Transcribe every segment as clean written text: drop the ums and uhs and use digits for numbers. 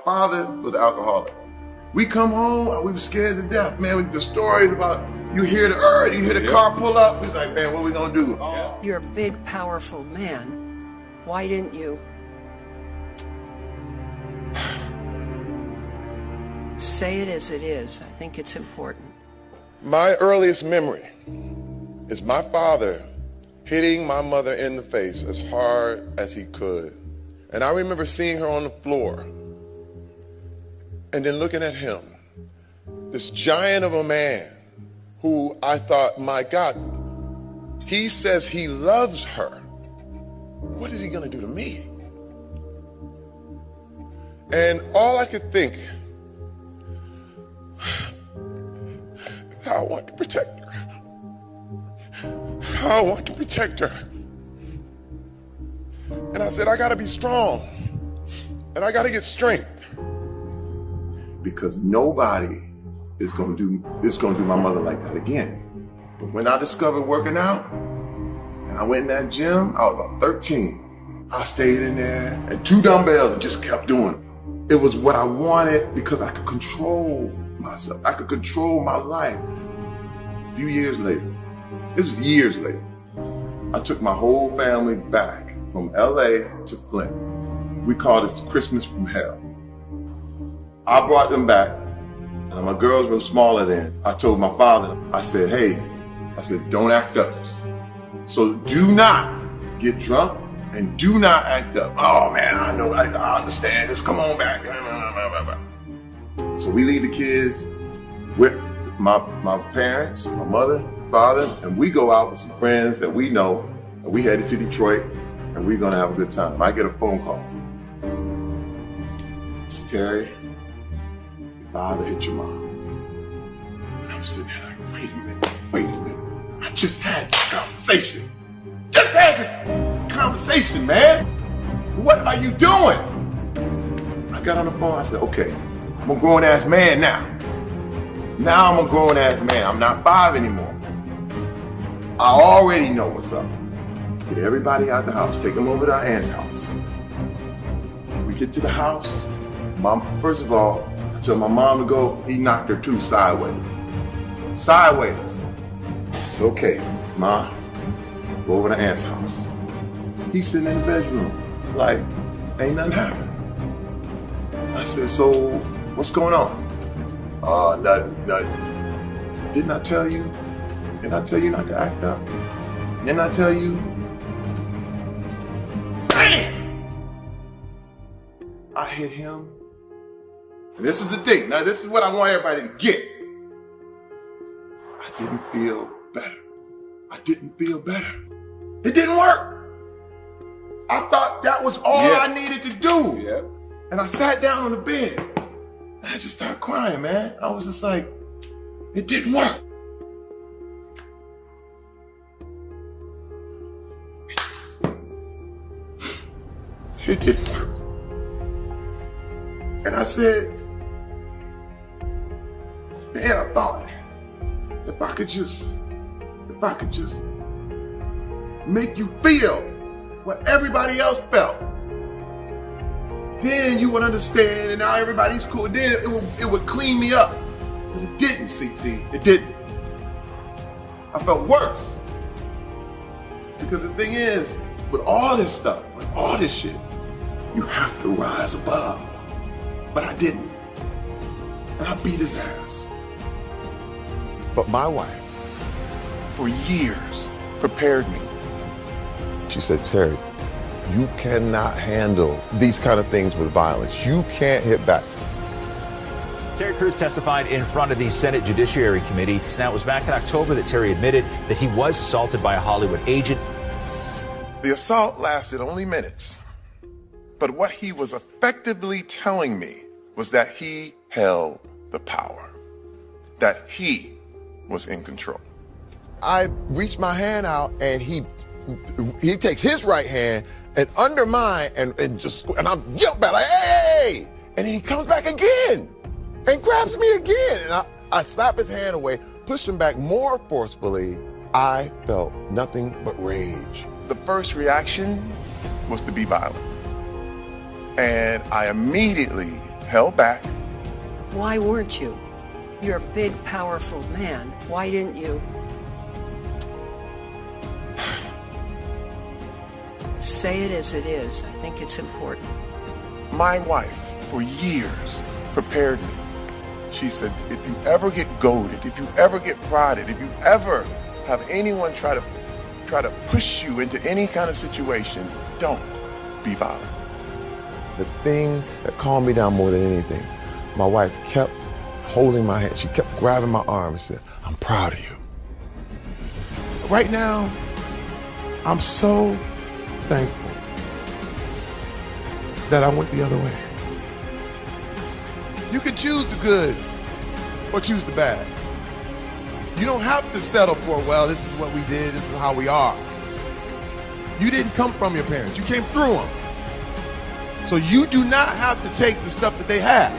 father was alcoholic. We come home, we were scared to death, man. The stories about you hear the car pull up. It's like, man, what are we gonna do? You're a big, powerful man. Why didn't you say it as it is? I think it's important. My earliest memory is my father hitting my mother in the face as hard as he could. And I remember seeing her on the floor and then looking at him, this giant of a man who I thought, my God, he says he loves her. What is he gonna do to me? And all I could think, I want to protect her. I want to protect her. And I said, I gotta be strong. And I gotta get strength. Because nobody is gonna do my mother like that again. But when I discovered working out, and I went in that gym, I was about 13. I stayed in there and 2 dumbbells and just kept doing it. It was what I wanted because I could control myself. I could control my life. A few years later, this was years later, I took my whole family back from LA to Flint. We call this Christmas from hell. I brought them back, and my girls were smaller then. I told my father, I said, hey, don't act up. So do not get drunk and do not act up. Oh man, I know, I understand this, come on back. So we leave the kids with my parents, my mother, father, and we go out with some friends that we know, and we headed to Detroit, and we're gonna have a good time. I get a phone call. Terry, your father hit your mom. And I'm sitting there like, wait a minute. I just had this conversation. Man. What are you doing? I got on the phone, I said, okay, I'm a grown ass man now. Now I'm a grown ass man. I'm not 5 anymore. I already know what's up. Get everybody out the house. Take them over to our aunt's house. We get to the house. First of all, I told my mom to go. He knocked her too sideways. Sideways. It's okay, Ma. Go over to aunt's house. He's sitting in the bedroom, like, ain't nothing happened. I said, so what's going on? Nothing. I said, didn't I tell you? Didn't I tell you not to act up? Didn't I tell you? Bam! I hit him. And this is the thing. Now, this is what I want everybody to get. I didn't feel better. It didn't work. I thought that was all I needed to do. Yeah. And I sat down on the bed. And I just started crying, man. I was just like, it didn't work. It didn't work. And I said, man, I thought if I could just make you feel what everybody else felt, then you would understand, and now everybody's cool. Then it would clean me up. But it didn't, CT. It didn't. I felt worse. Because the thing is, with all this stuff, with all this shit, you have to rise above. But I didn't. And I beat his ass. But my wife, for years, prepared me. She said, Terry, you cannot handle these kind of things with violence. You can't hit back. Terry Crews testified in front of the Senate Judiciary Committee. Now, it was back in October that Terry admitted that he was assaulted by a Hollywood agent. The assault lasted only minutes. But what he was effectively telling me was that he held the power, that he was in control. I reached my hand out, and he takes his right hand and under mine, and I'm yelling back like, hey! And then he comes back again and grabs me again. And I slap his hand away, push him back more forcefully. I felt nothing but rage. The first reaction was to be violent. And I immediately held back. Why weren't you? You're a big, powerful man. Why didn't you? Say it as it is. I think it's important. My wife, for years, prepared me. She said, if you ever get goaded, if you ever get prodded, if you ever have anyone try to push you into any kind of situation, don't be violent. The thing that calmed me down more than anything, my wife kept holding my hand. She kept grabbing my arm and said, I'm proud of you. Right now, I'm so thankful that I went the other way. You can choose the good or choose the bad. You don't have to settle for, well, this is what we did, this is how we are. You didn't come from your parents, you came through them. So you do not have to take the stuff that they had.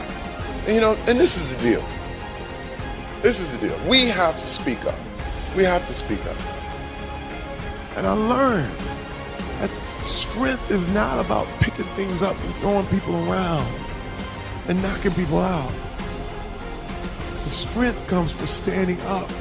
And, you know, and this is the deal. This is the deal. We have to speak up. We have to speak up. And I learned that strength is not about picking things up and throwing people around and knocking people out. The strength comes from standing up